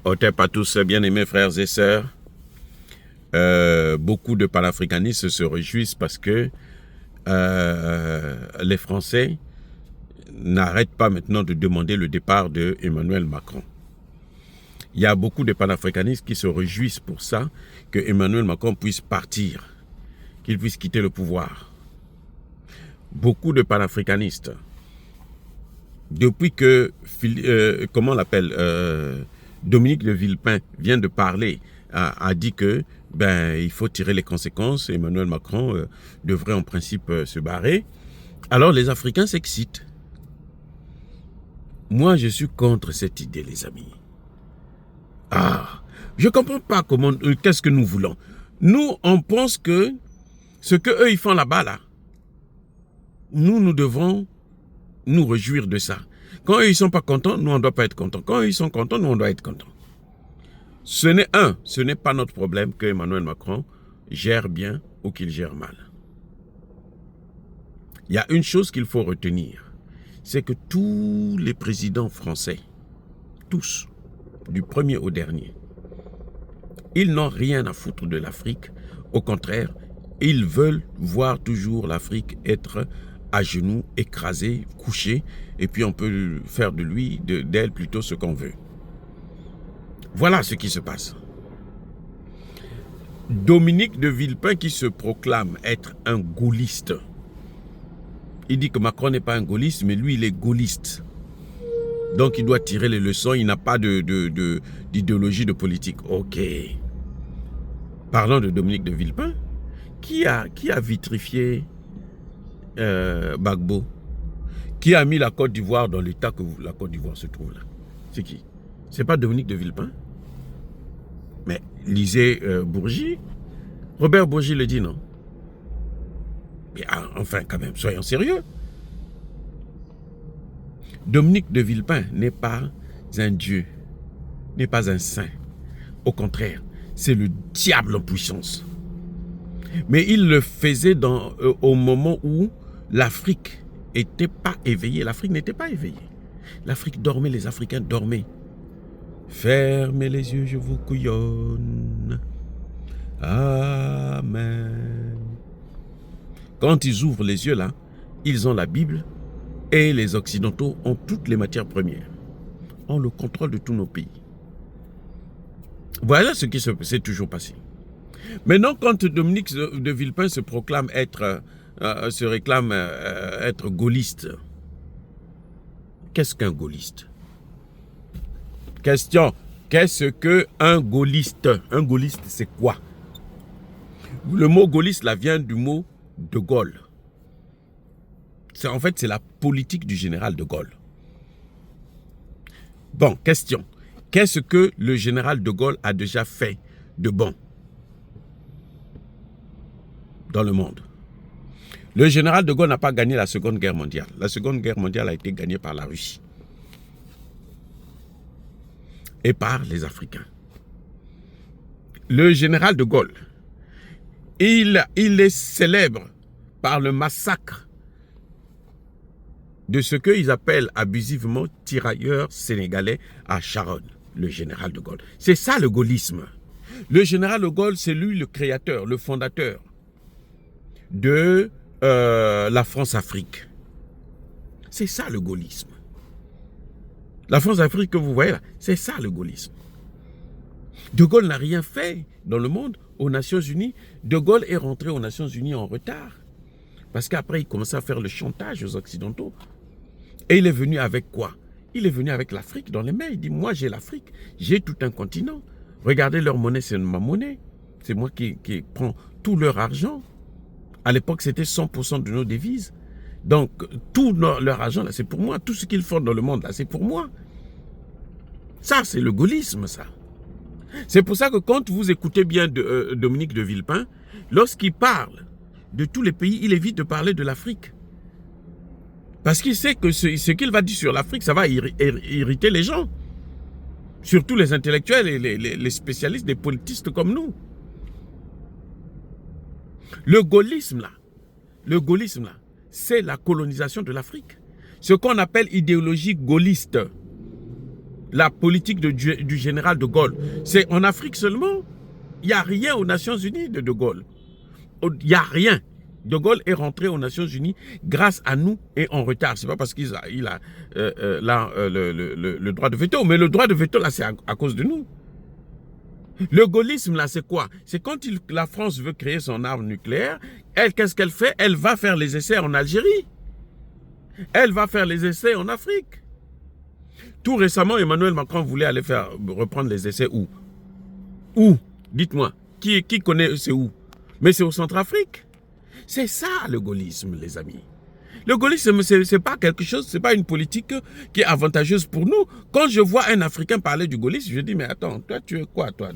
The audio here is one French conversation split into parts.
Otep à tous, bien-aimés frères et sœurs. Beaucoup de panafricanistes se réjouissent parce que les Français n'arrêtent pas maintenant de demander le départ de Emmanuel Macron. Il y a beaucoup de panafricanistes qui se réjouissent pour ça, que Emmanuel Macron puisse partir, qu'il puisse quitter le pouvoir. Beaucoup de panafricanistes, depuis que, comment on l'appelle, Dominique de Villepin vient de parler, a dit que il faut tirer les conséquences. Emmanuel Macron devrait en principe se barrer. Alors les Africains s'excitent. Moi, je suis contre cette idée, les amis. Je ne comprends pas comment, qu'est-ce que nous voulons. Nous, on pense que ce qu'eux, ils font là-bas, là, nous devons nous réjouir de ça. Quand eux, ils ne sont pas contents, nous, on ne doit pas être contents. Quand eux, ils sont contents, nous, on doit être contents. Ce n'est pas notre problème que Emmanuel Macron gère bien ou qu'il gère mal. Il y a une chose qu'il faut retenir, c'est que tous les présidents français, tous, du premier au dernier, ils n'ont rien à foutre de l'Afrique. Au contraire, ils veulent voir toujours l'Afrique être à genoux, écrasée, couchée, et puis on peut faire de lui, d'elle plutôt ce qu'on veut. Voilà ce qui se passe. Dominique de Villepin qui se proclame être un gaulliste. Il dit que Macron n'est pas un gaulliste, mais lui, il est gaulliste. Donc, il doit tirer les leçons. Il n'a pas d'idéologie de politique. Ok. Parlons de Dominique de Villepin. Qui a vitrifié Gbagbo? Qui a mis la Côte d'Ivoire dans l'état que la Côte d'Ivoire se trouve là? C'est qui? C'est pas Dominique de Villepin? Mais lisez Bourgi. Robert Bourgi le dit, non? Mais enfin, quand même, soyons sérieux. Dominique de Villepin n'est pas un dieu, n'est pas un saint. Au contraire, c'est le diable en puissance. Mais il le faisait au moment où l'Afrique n'était pas éveillée. L'Afrique n'était pas éveillée. L'Afrique dormait, les Africains dormaient. Fermez les yeux, je vous couillonne. Amen. Quand ils ouvrent les yeux là, ils ont la Bible et les Occidentaux ont toutes les matières premières. Ont le contrôle de tous nos pays. Voilà ce qui s'est toujours passé. Maintenant, quand Dominique de Villepin se proclame être gaulliste, qu'est-ce qu'un gaulliste? Question, qu'est-ce qu'un gaulliste? Un gaulliste, c'est quoi? Le mot gaulliste là vient du mot de Gaulle. En fait, c'est la politique du général de Gaulle. Bon, question. Qu'est-ce que le général de Gaulle a déjà fait de bon dans le monde? Le général de Gaulle n'a pas gagné la Seconde Guerre mondiale. La Seconde Guerre mondiale a été gagnée par la Russie. Et par les Africains. Le général de Gaulle, il est célèbre par le massacre de ce qu'ils appellent abusivement tirailleurs sénégalais à Charonne, le général de Gaulle. C'est ça le gaullisme. Le général de Gaulle, c'est lui le créateur, le fondateur de la France-Afrique. C'est ça le gaullisme. La France-Afrique que vous voyez là, c'est ça le gaullisme. De Gaulle n'a rien fait dans le monde aux Nations Unies. De Gaulle est rentré aux Nations Unies en retard. Parce qu'après, il commençait à faire le chantage aux Occidentaux. Et il est venu avec quoi? Il est venu avec l'Afrique dans les mains. Il dit, moi j'ai l'Afrique, j'ai tout un continent. Regardez leur monnaie, c'est ma monnaie. C'est moi qui prends tout leur argent. À l'époque, c'était 100% de nos devises. Donc, tout leur argent, là, c'est pour moi. Tout ce qu'ils font dans le monde, là, c'est pour moi. Ça, c'est le gaullisme, ça. C'est pour ça que quand vous écoutez bien Dominique de Villepin, lorsqu'il parle de tous les pays, il évite de parler de l'Afrique. Parce qu'il sait que ce qu'il va dire sur l'Afrique, ça va irriter les gens. Surtout les intellectuels et les spécialistes, des politistes comme nous. Le gaullisme, là, c'est la colonisation de l'Afrique. Ce qu'on appelle idéologie gaulliste. la politique du général de Gaulle. C'est en Afrique seulement. Il n'y a rien aux Nations Unies de Gaulle. Il n'y a rien. De Gaulle est rentré aux Nations Unies grâce à nous et en retard. Ce n'est pas parce qu'il a, le droit de veto. Mais le droit de veto, là, c'est à cause de nous. Le gaullisme, là, c'est quoi? C'est quand la France veut créer son arme nucléaire, elle, qu'est-ce qu'elle fait? Elle va faire les essais en Algérie. Elle va faire les essais en Afrique. Tout récemment, Emmanuel Macron voulait aller reprendre les essais où? Où? Dites-moi. Qui connaît c'est où? Mais c'est au Centrafrique. C'est ça le gaullisme, les amis. Le gaullisme, c'est pas quelque chose, c'est pas une politique qui est avantageuse pour nous. Quand je vois un Africain parler du gaullisme, je dis, mais attends, toi, tu es quoi, toi?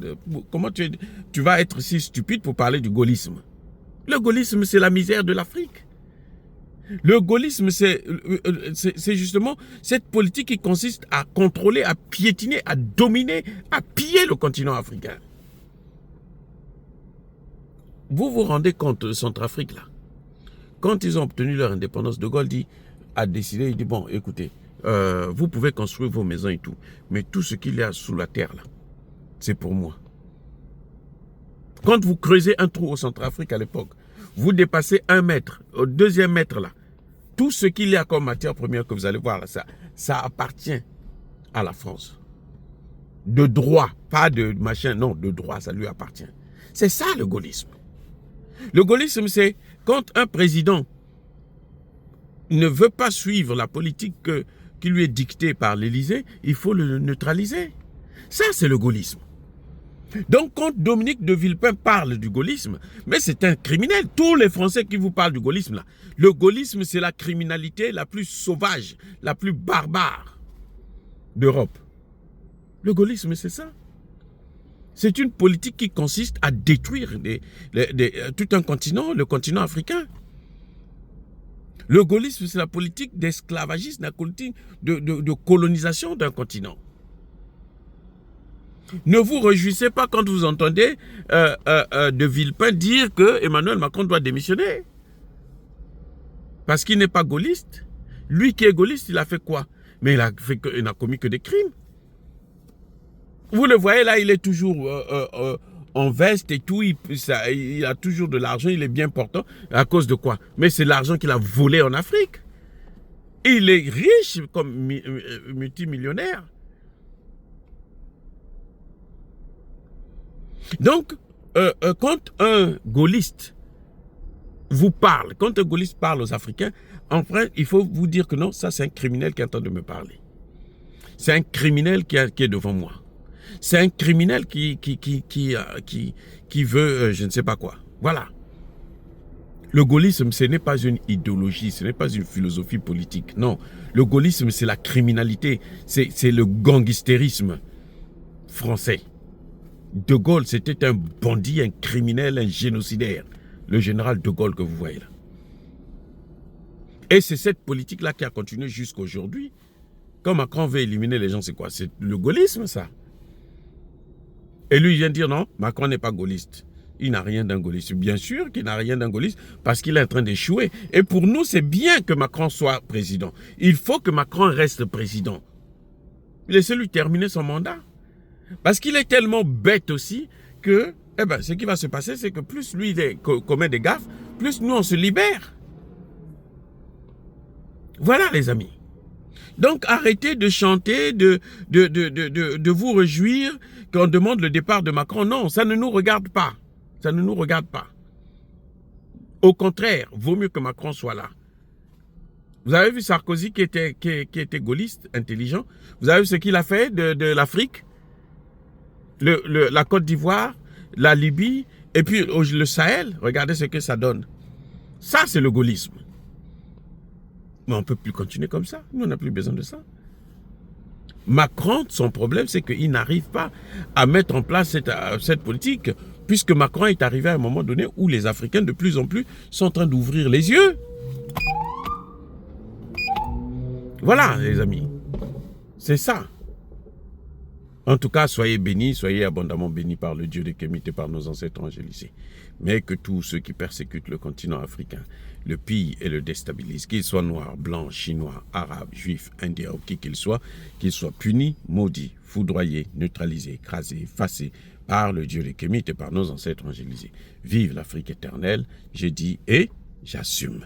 Comment tu vas être si stupide pour parler du gaullisme? Le gaullisme, c'est la misère de l'Afrique. Le gaullisme, c'est justement cette politique qui consiste à contrôler, à piétiner, à dominer, à piller le continent africain. Vous vous rendez compte de Centrafrique, là? Quand ils ont obtenu leur indépendance, De Gaulle a décidé, il dit, bon, écoutez, vous pouvez construire vos maisons et tout, mais tout ce qu'il y a sous la terre, là, c'est pour moi. Quand vous creusez un trou au Centrafrique à l'époque, vous dépassez 1 mètre, au 2e mètre, là, tout ce qu'il y a comme matière première que vous allez voir, là, ça appartient à la France. De droit, pas de machin, non, de droit, ça lui appartient. C'est ça le gaullisme. Le gaullisme, c'est quand un président ne veut pas suivre la politique qui lui est dictée par l'Élysée, il faut le neutraliser. Ça, c'est le gaullisme. Donc, quand Dominique de Villepin parle du gaullisme, mais c'est un criminel. Tous les Français qui vous parlent du gaullisme, là, le gaullisme, c'est la criminalité la plus sauvage, la plus barbare d'Europe. Le gaullisme, c'est ça. C'est une politique qui consiste à détruire tout un continent, le continent africain. Le gaullisme, c'est la politique d'esclavagisme, la politique de colonisation d'un continent. Ne vous réjouissez pas quand vous entendez de Villepin dire que Emmanuel Macron doit démissionner. Parce qu'il n'est pas gaulliste. Lui qui est gaulliste, il a fait quoi? Mais il n'a commis que des crimes. Vous le voyez là, il est toujours en veste et tout, il a toujours de l'argent, il est bien portant. À cause de quoi? Mais c'est l'argent qu'il a volé en Afrique. Il est riche comme multimillionnaire. Donc, quand un gaulliste vous parle, quand un gaulliste parle aux Africains, enfin, il faut vous dire que non, ça c'est un criminel qui est en train de me parler. C'est un criminel qui est devant moi. C'est un criminel qui veut je ne sais pas quoi. Voilà. Le gaullisme, ce n'est pas une idéologie, ce n'est pas une philosophie politique. Non. Le gaullisme, c'est la criminalité. C'est le gangstérisme français. De Gaulle, c'était un bandit, un criminel, un génocidaire. Le général de Gaulle que vous voyez là. Et c'est cette politique-là qui a continué jusqu'à aujourd'hui. Quand Macron veut éliminer les gens, c'est quoi? C'est le gaullisme, ça. Et lui, il vient dire non, Macron n'est pas gaulliste. Il n'a rien d'un gaulliste. Bien sûr qu'il n'a rien d'un gaulliste parce qu'il est en train d'échouer. Et pour nous, c'est bien que Macron soit président. Il faut que Macron reste président. Laissez-lui terminer son mandat. Parce qu'il est tellement bête aussi que ce qui va se passer, c'est que plus lui commet des gaffes, plus nous, on se libère. Voilà, les amis. Donc, arrêtez de chanter, de vous réjouir qu'on demande le départ de Macron. Non, ça ne nous regarde pas. Ça ne nous regarde pas. Au contraire, vaut mieux que Macron soit là. Vous avez vu Sarkozy qui était gaulliste, intelligent. Vous avez vu ce qu'il a fait de l'Afrique, la Côte d'Ivoire, la Libye, et puis le Sahel. Regardez ce que ça donne. Ça, c'est le gaullisme. Mais on ne peut plus continuer comme ça. Nous, on n'a plus besoin de ça. Macron, son problème, c'est qu'il n'arrive pas à mettre en place cette politique, puisque Macron est arrivé à un moment donné où les Africains, de plus en plus, sont en train d'ouvrir les yeux. Voilà, les amis. C'est ça. En tout cas, soyez bénis, soyez abondamment bénis par le Dieu des Kémites et par nos ancêtres angélisés. Mais que tous ceux qui persécutent le continent africain le pillent et le déstabilisent, qu'ils soient noirs, blancs, chinois, arabes, juifs, indiens ou qui qu'ils soient punis, maudits, foudroyés, neutralisés, écrasés, effacés par le Dieu des Kémites et par nos ancêtres angélisés. Vive l'Afrique éternelle, j'ai dit et j'assume.